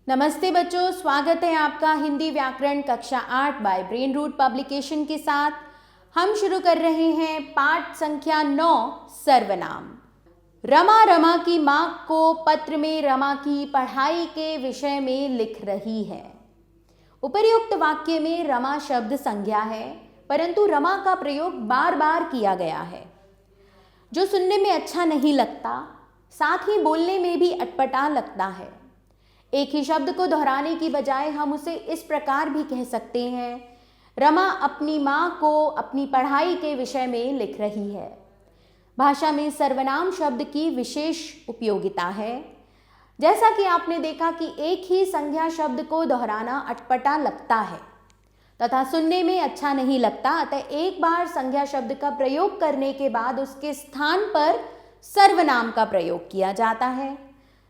नमस्ते बच्चों, स्वागत है आपका हिंदी व्याकरण कक्षा 8 बाय ब्रेन रूट पब्लिकेशन के साथ। हम शुरू कर रहे हैं पाठ संख्या 9 सर्वनाम। रमा रमा की मां को पत्र में रमा की पढ़ाई के विषय में लिख रही है। उपर्युक्त वाक्य में रमा शब्द संज्ञा है, परंतु रमा का प्रयोग बार बार किया गया है, जो सुनने में अच्छा नहीं लगता, साथ ही बोलने में भी अटपटा लगता है। एक ही शब्द को दोहराने की बजाय हम उसे इस प्रकार भी कह सकते हैं, रमा अपनी मां को अपनी पढ़ाई के विषय में लिख रही है। भाषा में सर्वनाम शब्द की विशेष उपयोगिता है। जैसा कि आपने देखा कि एक ही संज्ञा शब्द को दोहराना अटपटा लगता है तथा सुनने में अच्छा नहीं लगता, अतः एक बार संज्ञा शब्द का प्रयोग करने के बाद उसके स्थान पर सर्वनाम का प्रयोग किया जाता है।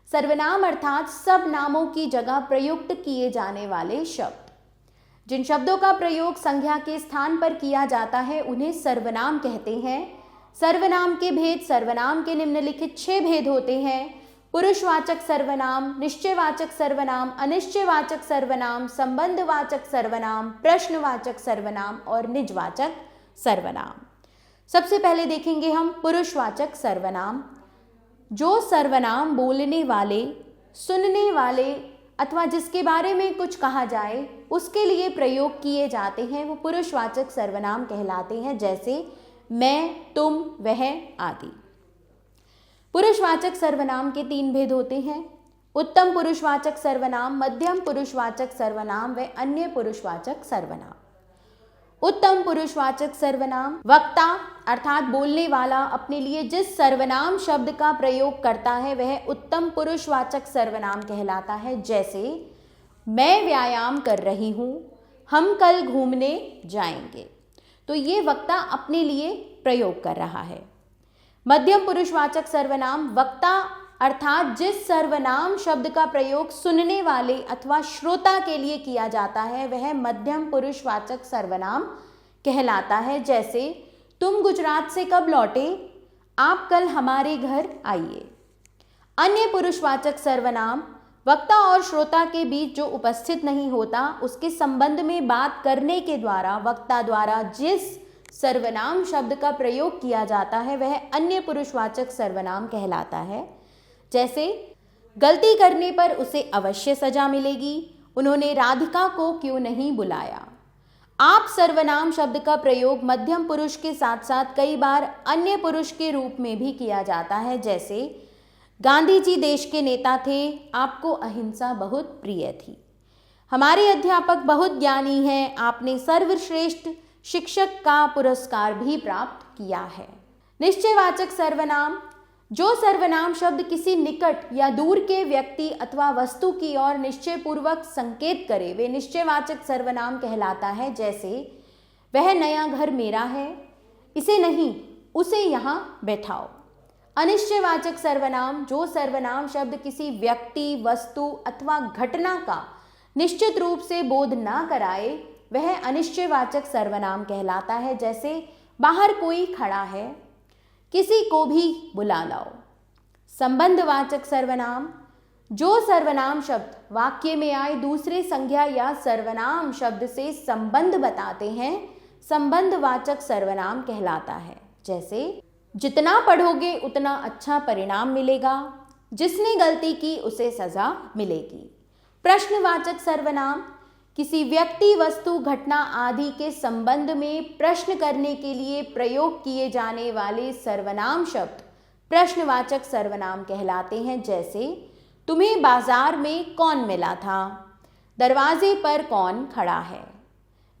सर्वनाम अर्थात सब नामों की जगह प्रयुक्त किए जाने वाले शब्द। जिन शब्दों का प्रयोग संज्ञा के स्थान पर किया जाता है उन्हें सर्वनाम कहते हैं। सर्वनाम के भेद सर्वनाम के निम्नलिखित 6 भेद होते हैं: पुरुषवाचक सर्वनाम, निश्चयवाचक सर्वनाम, अनिश्चयवाचक सर्वनाम, संबंधवाचक सर्वनाम, प्रश्नवाचक सर्वनाम और निजवाचक सर्वनाम। सबसे पहले देखेंगे हम पुरुषवाचक सर्वनाम। जो सर्वनाम बोलने वाले, सुनने वाले अथवा जिसके बारे में कुछ कहा जाए उसके लिए प्रयोग किए जाते हैं वो पुरुषवाचक सर्वनाम कहलाते हैं, जैसे मैं, तुम, वह आदि। पुरुषवाचक सर्वनाम के 3 भेद होते हैं: उत्तम पुरुषवाचक सर्वनाम, मध्यम पुरुषवाचक सर्वनाम व अन्य पुरुषवाचक सर्वनाम। उत्तम पुरुषवाचक सर्वनाम वक्ता अर्थात बोलने वाला अपने लिए जिस सर्वनाम शब्द का प्रयोग करता है वह उत्तम पुरुषवाचक सर्वनाम कहलाता है, जैसे मैं व्यायाम कर रही हूँ, हम कल घूमने जाएंगे। तो ये वक्ता अपने लिए प्रयोग कर रहा है। मध्यम पुरुषवाचक सर्वनाम वक्ता अर्थात जिस सर्वनाम शब्द का प्रयोग सुनने वाले अथवा श्रोता के लिए किया जाता है वह मध्यम पुरुषवाचक सर्वनाम कहलाता है, जैसे तुम गुजरात से कब लौटे, आप कल हमारे घर आइए। अन्य पुरुषवाचक सर्वनाम वक्ता और श्रोता के बीच जो उपस्थित नहीं होता उसके संबंध में बात करने के द्वारा वक्ता द्वारा जिस सर्वनाम शब्द का प्रयोग किया जाता है वह अन्य पुरुषवाचक सर्वनाम कहलाता है, जैसे गलती करने पर उसे अवश्य सजा मिलेगी, उन्होंने राधिका को क्यों नहीं बुलाया। आप सर्वनाम शब्द का प्रयोग मध्यम पुरुष के साथ साथ कई बार अन्य पुरुष के रूप में भी किया जाता है, जैसे गांधी जी देश के नेता थे, आपको अहिंसा बहुत प्रिय थी। हमारे अध्यापक बहुत ज्ञानी हैं, आपने सर्वश्रेष्ठ शिक्षक का पुरस्कार भी प्राप्त किया है। निश्चयवाचक सर्वनाम जो सर्वनाम शब्द किसी निकट या दूर के व्यक्ति अथवा वस्तु की ओर निश्चय पूर्वक संकेत करे वे निश्चयवाचक सर्वनाम कहलाता है, जैसे वह नया घर मेरा है, इसे नहीं उसे यहाँ बैठाओ। अनिश्चयवाचक सर्वनाम जो सर्वनाम शब्द किसी व्यक्ति, वस्तु अथवा घटना का निश्चित रूप से बोध ना कराए वह अनिश्चयवाचक सर्वनाम कहलाता है, जैसे बाहर कोई खड़ा है, किसी को भी बुला लाओ। संबंधवाचक सर्वनाम जो सर्वनाम शब्द वाक्य में आए दूसरे संज्ञा या सर्वनाम शब्द से संबंध बताते हैं संबंधवाचक सर्वनाम कहलाता है, जैसे जितना पढ़ोगे उतना अच्छा परिणाम मिलेगा, जिसने गलती की उसे सजा मिलेगी। प्रश्नवाचक सर्वनाम किसी व्यक्ति, वस्तु, घटना आदि के संबंध में प्रश्न करने के लिए प्रयोग किए जाने वाले सर्वनाम शब्द प्रश्नवाचक सर्वनाम कहलाते हैं, जैसे तुम्हें बाजार में कौन मिला था, दरवाजे पर कौन खड़ा है।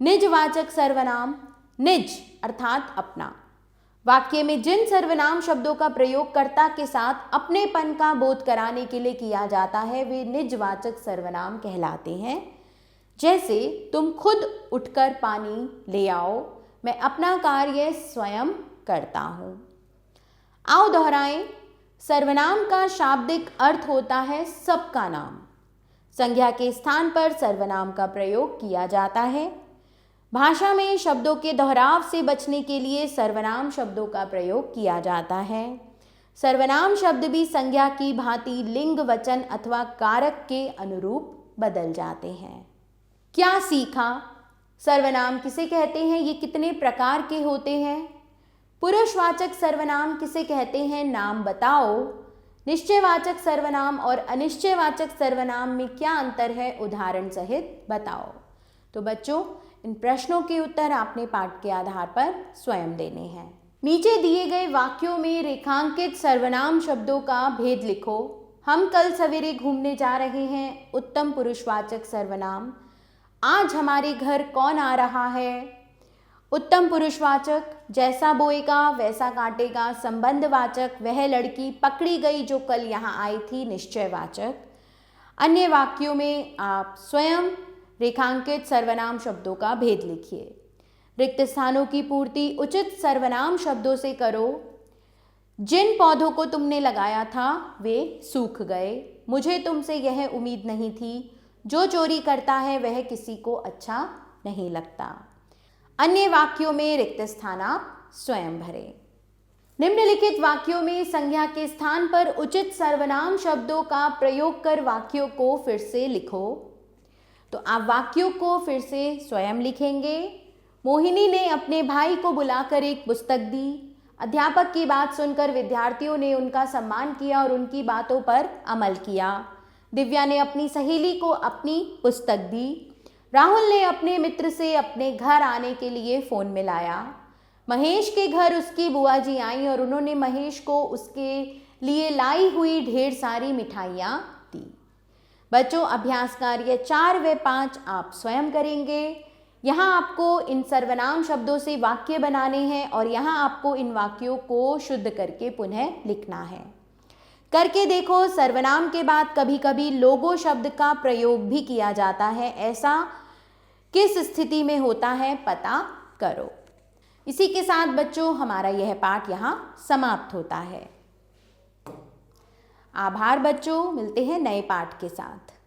निजवाचक सर्वनाम निज अर्थात अपना वाक्य में जिन सर्वनाम शब्दों का प्रयोग कर्ता के साथ अपनेपन का बोध कराने के लिए किया जाता है वे निजवाचक सर्वनाम कहलाते हैं, जैसे तुम खुद उठकर पानी ले आओ, मैं अपना कार्य स्वयं करता हूँ। आओ दोहराएं। सर्वनाम का शाब्दिक अर्थ होता है सबका नाम। संज्ञा के स्थान पर सर्वनाम का प्रयोग किया जाता है। भाषा में शब्दों के दोहराव से बचने के लिए सर्वनाम शब्दों का प्रयोग किया जाता है। सर्वनाम शब्द भी संज्ञा की भांति लिंग, वचन अथवा कारक के अनुरूप बदल जाते हैं। क्या सीखा? सर्वनाम किसे कहते हैं? ये कितने प्रकार के होते हैं? पुरुषवाचक सर्वनाम किसे कहते हैं? नाम बताओ। निश्चयवाचक सर्वनाम और अनिश्चयवाचक सर्वनाम में क्या अंतर है? उदाहरण सहित बताओ। तो बच्चों, इन प्रश्नों के उत्तर आपने पाठ के आधार पर स्वयं देने हैं। नीचे दिए गए वाक्यों में रेखांकित सर्वनाम शब्दों का भेद लिखो। हम कल सवेरे घूमने जा रहे हैं, उत्तम पुरुषवाचक सर्वनाम। आज हमारे घर कौन आ रहा है? उत्तम पुरुषवाचक। जैसा बोएगा वैसा काटेगा, संबंधवाचक। वह लड़की पकड़ी गई जो कल यहाँ आई थी, निश्चयवाचक। अन्य वाक्यों में आप स्वयं रेखांकित सर्वनाम शब्दों का भेद लिखिए। रिक्त स्थानों की पूर्ति उचित सर्वनाम शब्दों से करो। जिन पौधों को तुमने लगाया था वे सूख गए। मुझे तुमसे यह उम्मीद नहीं थी। जो चोरी करता है वह किसी को अच्छा नहीं लगता। अन्य वाक्यों में रिक्त स्थान आप स्वयं भरें। निम्नलिखित वाक्यों में संज्ञा के स्थान पर उचित सर्वनाम शब्दों का प्रयोग कर वाक्यों को फिर से लिखो। तो आप वाक्यों को फिर से स्वयं लिखेंगे। मोहिनी ने अपने भाई को बुलाकर एक पुस्तक दी। अध्यापक की बात सुनकर विद्यार्थियों ने उनका सम्मान किया और उनकी बातों पर अमल किया। दिव्या ने अपनी सहेली को अपनी पुस्तक दी। राहुल ने अपने मित्र से अपने घर आने के लिए फ़ोन मिलाया। महेश के घर उसकी बुआ जी आईं और उन्होंने महेश को उसके लिए लाई हुई ढेर सारी मिठाइयाँ दी। बच्चों, अभ्यास कार्य 4 व 5 आप स्वयं करेंगे। यहाँ आपको इन सर्वनाम शब्दों से वाक्य बनाने हैं और यहाँ आपको इन वाक्यों को शुद्ध करके पुनः लिखना है। करके देखो। सर्वनाम के बाद कभी कभी लोगो शब्द का प्रयोग भी किया जाता है। ऐसा किस स्थिति में होता है, पता करो। इसी के साथ बच्चों हमारा यह पाठ यहाँ समाप्त होता है। आभार बच्चों, मिलते हैं नए पाठ के साथ।